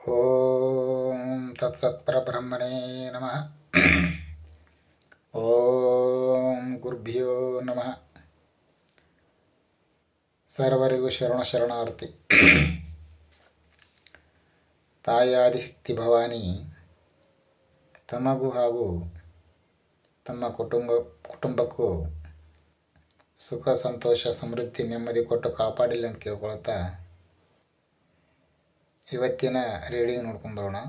ಓಂ ತತ್ಸತ್ಪರಬ್ರಹ್ಮಣೇ ನಮಃ. ಓಂ ಗುರುಭ್ಯೋ ನಮಃ. ಸರ್ವರಿಗೂ ಶರಣಾರ್ಥಿ. ತಾಯಿ ಆದಿಶಕ್ತಿ ಭವಾನಿ ತಮಗೂ ಹಾಗೂ ತಮ್ಮ ಕುಟುಂಬಕ್ಕೂ ಸುಖ, ಸಂತೋಷ, ಸಮೃದ್ಧಿ, ನೆಮ್ಮದಿ ಕೊಟ್ಟು ಕಾಪಾಡಿಲ್ಲ ಅಂತ ಕೇಳ್ಕೊಳ್ತಾ ಇವತ್ತಿನ ರೀಡಿಂಗ್ ನೋಡ್ಕೊಂಬರೋಣ.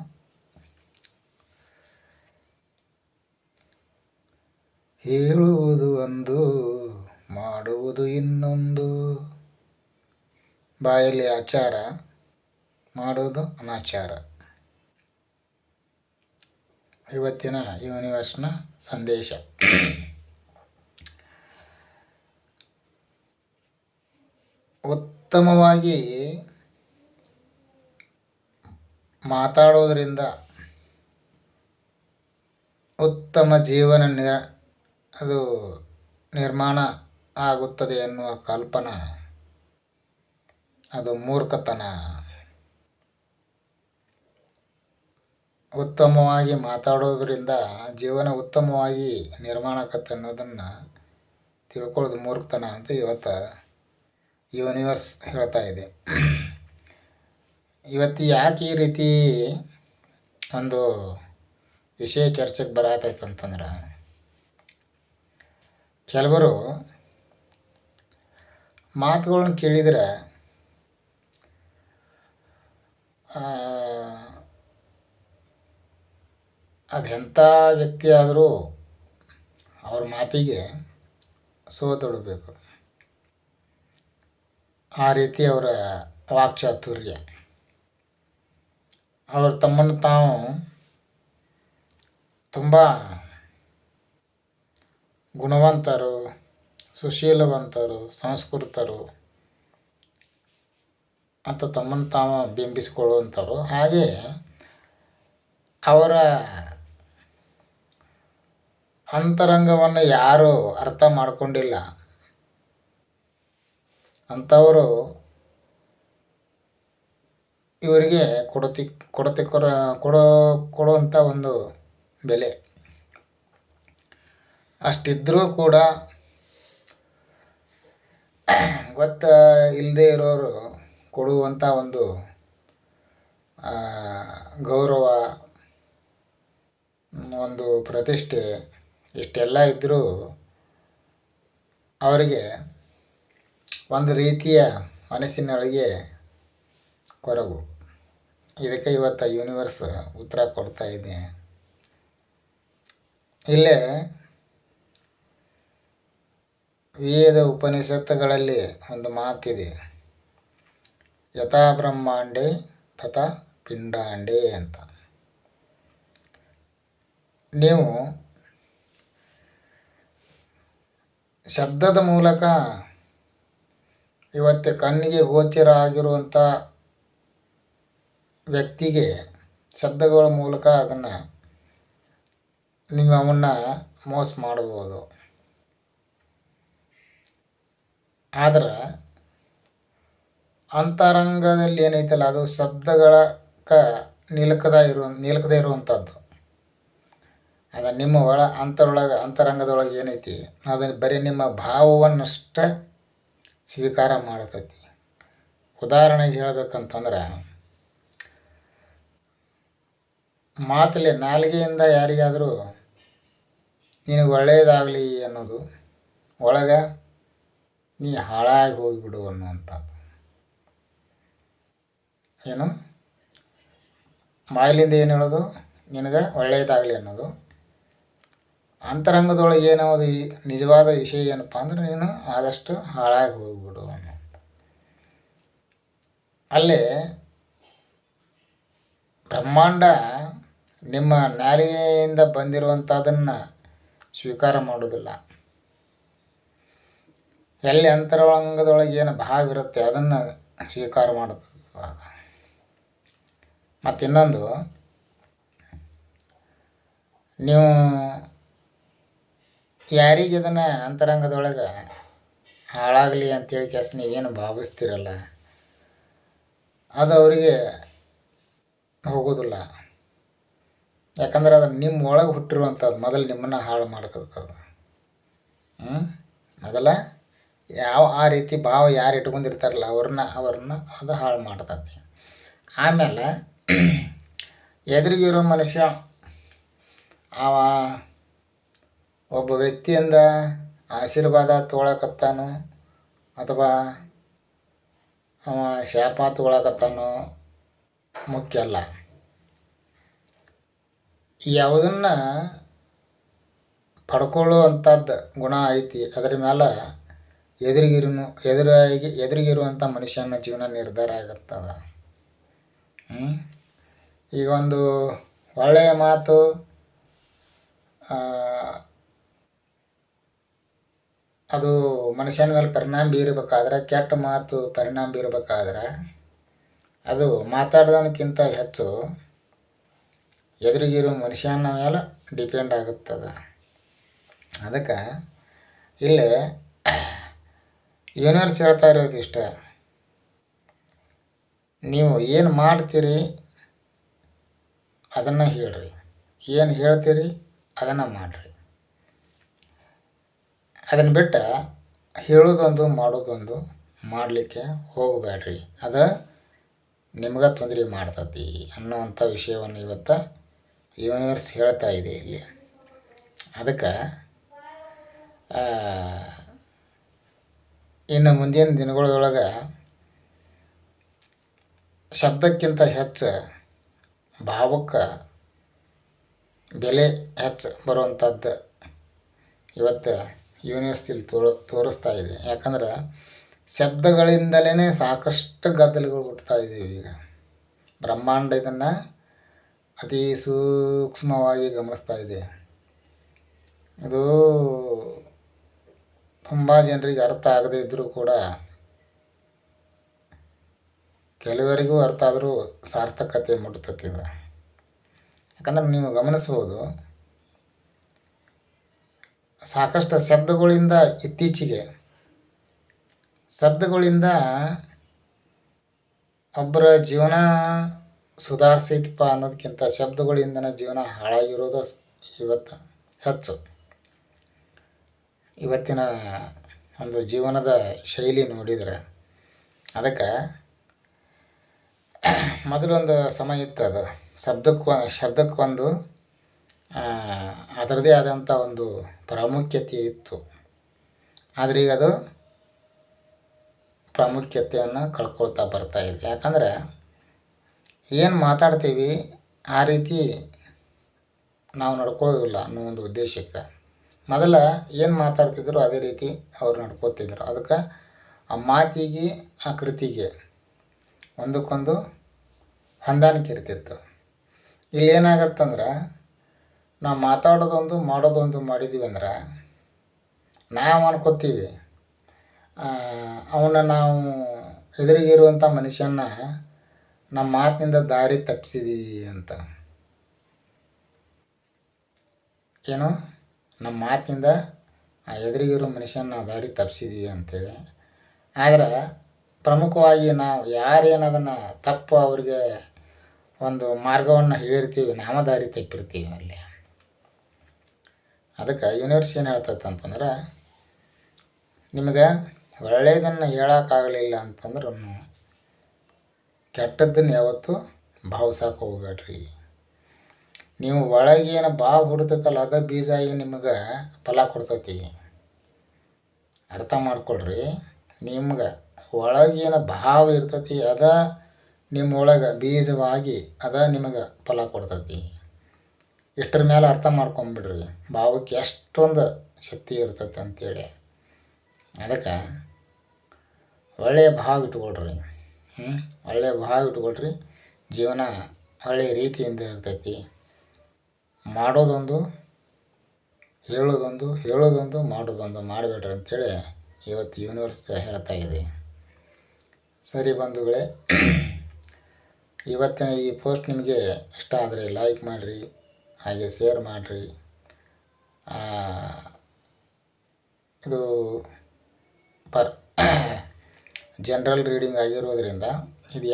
ಹೇಳುವುದು ಒಂದು, ಮಾಡುವುದು ಇನ್ನೊಂದು. ಬಾಯಲ್ಲಿ ಆಚಾರ, ಮಾಡೋದು ಅನಾಚಾರ. ಇವತ್ತಿನ ಯೂನಿವರ್ಸ್ನ ಸಂದೇಶ. ಉತ್ತಮವಾಗಿ ಮಾತಾಡೋದರಿಂದ ಉತ್ತಮ ಜೀವನ ಅದು ನಿರ್ಮಾಣ ಆಗುತ್ತದೆ ಎನ್ನುವ ಕಲ್ಪನಾ ಅದು ಮೂರ್ಖತನ. ಉತ್ತಮವಾಗಿ ಮಾತಾಡೋದ್ರಿಂದ ಜೀವನ ಉತ್ತಮವಾಗಿ ನಿರ್ಮಾಣ ಆಕತ್ತೆ ಅನ್ನೋದನ್ನು ತಿಳ್ಕೊಳ್ಳೋದು ಮೂರ್ಖತನ ಅಂತ ಇವತ್ತು ಯೂನಿವರ್ಸ್ ಹೇಳ್ತಾ ಇದೆ. ಇವತ್ತು ಯಾಕೆ ಈ ರೀತಿ ಒಂದು ವಿಷಯ ಚರ್ಚೆಗೆ ಬರತೈತಂತಂದ್ರೆ, ಕೆಲವರು ಮಾತುಗಳನ್ನ ಕೇಳಿದರೆ ಅದೆಂಥ ವ್ಯಕ್ತಿ ಆದರೂ ಅವ್ರ ಮಾತಿಗೆ ಸೋತೊಡಬೇಕು. ಆ ರೀತಿ ಅವರ ವಾಕ್ಚಾತುರ್ಯ. ಅವರು ತಮ್ಮನ್ನು ತಾವು ತುಂಬ ಗುಣವಂತರು, ಸುಶೀಲವಂತರು, ಸಂಸ್ಕೃತರು ಅಂತ ತಮ್ಮನ್ನು ತಾವು ಬಿಂಬಿಸಿಕೊಳ್ಳುವಂಥವ್ರು. ಹಾಗೆ ಅವರ ಅಂತರಂಗವನ್ನು ಯಾರು ಅರ್ಥ ಮಾಡಿಕೊಂಡಿಲ್ಲ ಅಂಥವರು ಇವರಿಗೆ ಕೊಡುವಂಥ ಒಂದು ಬೆಲೆ ಅಷ್ಟಿದ್ರೂ ಕೂಡ ಇಲ್ಲದೆ ಇರೋರು ಕೊಡುವಂಥ ಒಂದು ಗೌರವ, ಒಂದು ಪ್ರತಿಷ್ಠೆ ಇಷ್ಟೆಲ್ಲ ಇದ್ದರೂ ಅವರಿಗೆ ಒಂದು ರೀತಿಯ ಮನಸ್ಸಿನೊಳಗೆ ಕೊರಗು. ಇದಕ್ಕೆ ಇವತ್ತು ಯೂನಿವರ್ಸ್ ಉತ್ತರ ಕೊಡ್ತಾ ಇದೆ. ಇಲ್ಲೇ ವೇದ ಉಪನಿಷತ್ತುಗಳಲ್ಲಿ ಒಂದು ಮಾತಿದೆ, ಯಥಾ ಬ್ರಹ್ಮಾಂಡೇ ತಥಾ ಪಿಂಡಾಂಡೇ ಅಂತ. ನೀವು ಶಬ್ದದ ಮೂಲಕ ಇವತ್ತು ಕಣ್ಣಿಗೆ ಗೋಚರ ಆಗಿರುವಂಥ ವ್ಯಕ್ತಿಗೆ ಶಬ್ದಗಳ ಮೂಲಕ ಅದನ್ನು ನೀವು ಅವನ್ನ ಮೋಸ ಮಾಡಬಹುದು. ಆದರೆ ಅಂತರಂಗದಲ್ಲಿ ಏನೈತಲ್ಲ, ಅದು ಶಬ್ದಗಳ ನಿಲುಕದೇ ಇರುವಂಥದ್ದು. ಅದು ನಿಮ್ಮ ಅಂತರಂಗದೊಳಗೆ ಏನೈತಿ ಅದನ್ನು ಬರೀ ನಿಮ್ಮ ಭಾವವನ್ನಷ್ಟೇ ಸ್ವೀಕಾರ ಮಾಡತೈತಿ. ಉದಾಹರಣೆಗೆ ಹೇಳಬೇಕಂತಂದ್ರೆ, ಮಾತಲ್ಲಿ ನಾಲಿಗೆಯಿಂದ ಯಾರಿಗಾದರೂ ನಿನಗೆ ಒಳ್ಳೆಯದಾಗಲಿ ಅನ್ನೋದು, ಒಳಗೆ ನೀ ಹಾಳಾಗಿ ಹೋಗಿಬಿಡು ಅನ್ನುವಂಥದ್ದು. ಏನು ಬಾಯಿಲಿಂದ ಏನು ಹೇಳೋದು, ನಿನಗೆ ಒಳ್ಳೆಯದಾಗಲಿ ಅನ್ನೋದು. ಅಂತರಂಗದೊಳಗೆ ಏನೋದು ನಿಜವಾದ ವಿಷಯ ಏನಪ್ಪ ಅಂದ್ರೆ, ನೀನು ಆದಷ್ಟು ಹಾಳಾಗಿ ಹೋಗಿಬಿಡು ಅನ್ನೋ. ಅಲ್ಲೇ ಬ್ರಹ್ಮಾಂಡ ನಿಮ್ಮ ನಾಲಿಗೆಯಿಂದ ಬಂದಿರುವಂಥದ್ದನ್ನು ಸ್ವೀಕಾರ ಮಾಡೋದಿಲ್ಲ. ಎಲ್ಲಿ ಅಂತರಂಗದೊಳಗೆ ಏನು ಭಾವ ಇರುತ್ತೆ ಅದನ್ನು ಸ್ವೀಕಾರ ಮಾಡುತ್ತದೆ. ಮತ್ತಿನ್ನೊಂದು, ನೀವು ಯಾರಿಗೆ ಅದನ್ನು ಅಂತರಂಗದೊಳಗೆ ಹಾಳಾಗಲಿ ಅಂತೇಳಿ ನೀವೇನು ಭಾವಿಸ್ತಿರಲ್ಲ, ಅದು ಅವರಿಗೆ ಹೋಗೋದಿಲ್ಲ. ಯಾಕಂದ್ರೆ ಅದು ನಿಮ್ಮ ಒಳಗೆ ಹುಟ್ಟಿರುವಂಥದ್ದು ಮೊದಲು ನಿಮ್ಮನ್ನು ಹಾಳು ಮಾಡ್ತದೆ ಅದು. ಮೊದಲ ಆ ರೀತಿ ಭಾವ ಯಾರು ಇಟ್ಕೊಂಡಿರ್ತಾರಲ್ಲ ಅವ್ರನ್ನ ಅದು ಹಾಳು ಮಾಡ್ತದೆ. ಆಮೇಲೆ ಎದುರಿಗಿರೋ ಮನುಷ್ಯ ಅವ ಒಬ್ಬ ವ್ಯಕ್ತಿಯಿಂದ ಆಶೀರ್ವಾದ ತೊಗೊಳಕತ್ತಾನೋ ಅಥವಾ ಅವ ಶಾಪ ತೊಗೊಳಕತ್ತಾನೋ ಮುಖ್ಯ ಅಲ್ಲ. ಯಾವುದನ್ನು ಪಡ್ಕೊಳ್ಳುವಂಥದ್ದು ಗುಣ ಐತಿ ಅದರ ಮೇಲೆ ಎದುರಿಗಿರುವಂಥ ಮನುಷ್ಯನ ಜೀವನ ನಿರ್ಧಾರ ಆಗುತ್ತದೆ. ಈಗ ಒಂದು ಒಳ್ಳೆಯ ಮಾತು ಅದು ಮನುಷ್ಯನ ಮೇಲೆ ಪರಿಣಾಮ ಬೀರಬೇಕಾದ್ರೆ, ಕೆಟ್ಟ ಮಾತು ಪರಿಣಾಮ ಬೀರಬೇಕಾದ್ರೆ ಅದು ಮಾತಾಡ್ದೋನಕ್ಕಿಂತ ಹೆಚ್ಚು ಎದುರಿಗಿರೋ ಮನುಷ್ಯನ ಮೇಲೆ ಡಿಪೆಂಡ್ ಆಗುತ್ತದೆ. ಅದಕ್ಕೆ ಇಲ್ಲಿ ಯೂನಿವರ್ಸ್ ಹೇಳ್ತಾ ಇರೋದು ಇಷ್ಟ: ನೀವು ಏನು ಮಾಡ್ತೀರಿ ಅದನ್ನು ಹೇಳ್ರಿ, ಏನು ಹೇಳ್ತೀರಿ ಅದನ್ನು ಮಾಡಿರಿ. ಅದನ್ನು ಬಿಟ್ಟು ಹೇಳೋದೊಂದು ಮಾಡೋದೊಂದು ಮಾಡಲಿಕ್ಕೆ ಹೋಗಬೇಡ್ರಿ, ಅದು ನಿಮ್ಗೆ ತೊಂದರೆ ಮಾಡ್ತತಿ ಅನ್ನುವಂಥ ವಿಷಯವನ್ನು ಇವತ್ತು ಯೂನಿವರ್ಸ್ ಹೇಳ್ತಾ ಇದೆ ಇಲ್ಲಿ. ಅದಕ್ಕೆ ಇನ್ನು ಮುಂದಿನ ದಿನಗಳೊಳಗೆ ಶಬ್ದಕ್ಕಿಂತ ಹೆಚ್ಚು ಭಾವಕ್ಕೆ ಬೆಲೆ ಹೆಚ್ಚು ಬರುವಂಥದ್ದು ಇವತ್ತು ಯೂನಿವರ್ಸ್ ಇಲ್ಲಿ ತೋರಿಸ್ತಾ ಇದೆ. ಯಾಕಂದ್ರೆ ಶಬ್ದಗಳಿಂದಲೇ ಸಾಕಷ್ಟು ಗದ್ದಲಗಳು ಹುಟ್ಟುತ್ತಾ ಇದ್ದೀವಿ. ಈಗ ಬ್ರಹ್ಮಾಂಡ ಇದನ್ನು ಅತಿ ಸೂಕ್ಷ್ಮವಾಗಿ ಗಮನಿಸ್ತಾ ಇದೆ. ಇದು ತುಂಬ ಜನರಿಗೆ ಅರ್ಥ ಆಗದೇ ಇದ್ದರೂ ಕೂಡ ಕೆಲವರಿಗೂ ಅರ್ಥ ಆದರೂ ಸಾರ್ಥಕತೆ ಮುಟ್ಟುತ್ತಿದೆ. ಯಾಕಂದ್ರೆ ನೀವು ಗಮನಿಸ್ಬೋದು, ಸಾಕಷ್ಟು ಶಬ್ದಗಳಿಂದ ಇತ್ತೀಚೆಗೆ ಒಬ್ಬರ ಜೀವನ ಸುಧಾರಿಸೈತಪ್ಪ ಅನ್ನೋದಕ್ಕಿಂತ ಶಬ್ದಗಳಿಂದನೇ ಜೀವನ ಹಾಳಾಗಿರೋದು ಇವತ್ತು ಹೆಚ್ಚು. ಇವತ್ತಿನ ಒಂದು ಜೀವನದ ಶೈಲಿ ನೋಡಿದರೆ ಅದಕ್ಕೆ ಮೊದಲೊಂದು ಸಮಯ ಇತ್ತು, ಅದು ಶಬ್ದಕ್ಕೊಂದು ಅದರದೇ ಆದಂಥ ಒಂದು ಪ್ರಾಮುಖ್ಯತೆ ಇತ್ತು. ಆದರೆ ಈಗ ಅದು ಪ್ರಾಮುಖ್ಯತೆಯನ್ನು ಕಳ್ಕೊಳ್ತಾ ಬರ್ತಾ ಇದೆ. ಯಾಕಂದರೆ ಏನು ಮಾತಾಡ್ತೀವಿ ಆ ರೀತಿ ನಾವು ನಡ್ಕೊಳ್ಳೋದಿಲ್ಲ ಅನ್ನೋ ಒಂದು ಉದ್ದೇಶಕ್ಕೆ. ಮೊದಲ ಏನು ಮಾತಾಡ್ತಿದ್ರು ಅದೇ ರೀತಿ ಅವ್ರು ನಡ್ಕೋತಿದ್ರು. ಅದಕ್ಕೆ ಆ ಮಾತಿಗೆ ಆ ಕೃತಿಗೆ ಒಂದಕ್ಕೊಂದು ಹೊಂದಾಣಿಕೆ ಇರ್ತಿತ್ತು. ಇಲ್ಲಿ ಏನಾಗತ್ತಂದ್ರೆ, ನಾವು ಮಾತಾಡೋದೊಂದು ಮಾಡೋದೊಂದು ಮಾಡಿದ್ದೀವಿ ಅಂದ್ರೆ ನಾವು ಅನ್ಕೋತೀವಿ ಅವನ್ನ ನಾವು ಎದುರಿಗಿರುವಂಥ ಮನುಷ್ಯನ ನಮ್ಮ ಮಾತಿನಿಂದ ದಾರಿ ತಪ್ಪಿಸಿದ್ದೀವಿ ಅಂತ. ಏನು, ನಮ್ಮ ಮಾತಿನಿಂದ ಆ ಎದುರಿಗಿರೋ ಮನುಷ್ಯನ ದಾರಿ ತಪ್ಪಿಸಿದ್ದೀವಿ ಅಂಥೇಳಿ. ಆದರೆ ಪ್ರಮುಖವಾಗಿ ನಾವು ಯಾರೇನು ಅದನ್ನು ತಪ್ಪು ಅವ್ರಿಗೆ ಒಂದು ಮಾರ್ಗವನ್ನು ಹೇಳಿರ್ತೀವಿ, ನಾಮ ದಾರಿ ತಪ್ಪಿರ್ತೀವಿ ಅಲ್ಲಿ. ಅದಕ್ಕೆ ಯೂನಿವರ್ಸ್ ಏನು ಹೇಳ್ತೈತೆ ಅಂತಂದ್ರೆ, ನಿಮಗೆ ಒಳ್ಳೆಯದನ್ನು ಹೇಳೋಕ್ಕಾಗಲಿಲ್ಲ ಅಂತಂದ್ರೆ ಕೆಟ್ಟದ್ದನ್ನು ಯಾವತ್ತೂ ಭಾವಿಸೋಕೆ ಹೋಗ್ಬೇಡ್ರಿ. ನೀವು ಒಳಗೇನು ಭಾವ ಹುಡ್ತೈತಲ್ಲ ಅದ ಬೀಜ ಆಗಿ ನಿಮಗೆ ಫಲ ಕೊಡ್ತೈತಿ. ಅರ್ಥ ಮಾಡ್ಕೊಳ್ರಿ, ನಿಮ್ಗೆ ಒಳಗೇನು ಭಾವ ಇರ್ತೈತಿ ಅದ ನಿಮ್ಮೊಳಗೆ ಬೀಜವಾಗಿ ಅದ ನಿಮಗೆ ಫಲ ಕೊಡ್ತೈತಿ. ಇಷ್ಟರ ಮೇಲೆ ಅರ್ಥ ಮಾಡ್ಕೊಂಬಿಡ್ರಿ ಭಾವಕ್ಕೆ ಎಷ್ಟೊಂದು ಶಕ್ತಿ ಇರ್ತೈತೆ ಅಂಥೇಳಿ. ಅದಕ್ಕೆ ಒಳ್ಳೆಯ ಭಾವ ಇಟ್ಕೊಳ್ರಿ. ಒಳ್ಳೆಯ ಭಾವ ಇಟ್ಕೊಳ್ರಿ, ಜೀವನ ಒಳ್ಳೆಯ ರೀತಿಯಿಂದ ಇರ್ತೈತಿ. ಮಾಡೋದೊಂದು ಹೇಳೋದೊಂದು ಮಾಡೋದೊಂದು ಮಾಡಬೇಡ್ರಿ ಅಂಥೇಳಿ ಇವತ್ತು ಯೂನಿವರ್ಸ್ ಹೇಳ್ತಾ ಇದೆ. ಸರಿ ಬಂಧುಗಳೇ, ಇವತ್ತಿನ ಈ ಪೋಸ್ಟ್ ನಿಮಗೆ ಇಷ್ಟ ಆದರೆ ಲೈಕ್ ಮಾಡಿರಿ, ಹಾಗೆ ಶೇರ್ ಮಾಡಿರಿ. ಇದು ಜನರಲ್ ರೀಡಿಂಗ್ ಆಗಿರೋದ್ರಿಂದ ಇದು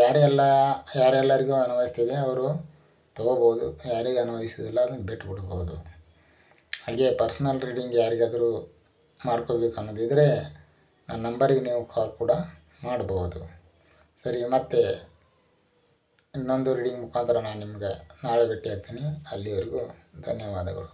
ಯಾರೆಲ್ಲರಿಗೂ ಅನ್ವಯಿಸ್ತಿದೆ ಅವರು ತೊಗೋಬೋದು, ಯಾರಿಗೆ ಅನ್ವಯಿಸೋದಿಲ್ಲ ಅದನ್ನು ಬಿಟ್ಬಿಡ್ಬೋದು. ಹಾಗೆ ಪರ್ಸ್ನಲ್ ರೀಡಿಂಗ್ ಯಾರಿಗಾದರೂ ಮಾಡ್ಕೋಬೇಕು ಅನ್ನೋದಿದ್ದರೆ ನನ್ನ ನಂಬರಿಗೆ ನೀವು ಕಾಲ್ ಕೂಡ ಮಾಡ್ಬೋದು. ಸರಿ, ಮತ್ತೆ ಇನ್ನೊಂದು ರೀಡಿಂಗ್ ಮುಖಾಂತರ ನಾನು ನಿಮ್ಗೆ ನಾಳೆ ಭೇಟಿ ಆಗ್ತೀನಿ. ಅಲ್ಲಿವರೆಗೂ ಧನ್ಯವಾದಗಳು.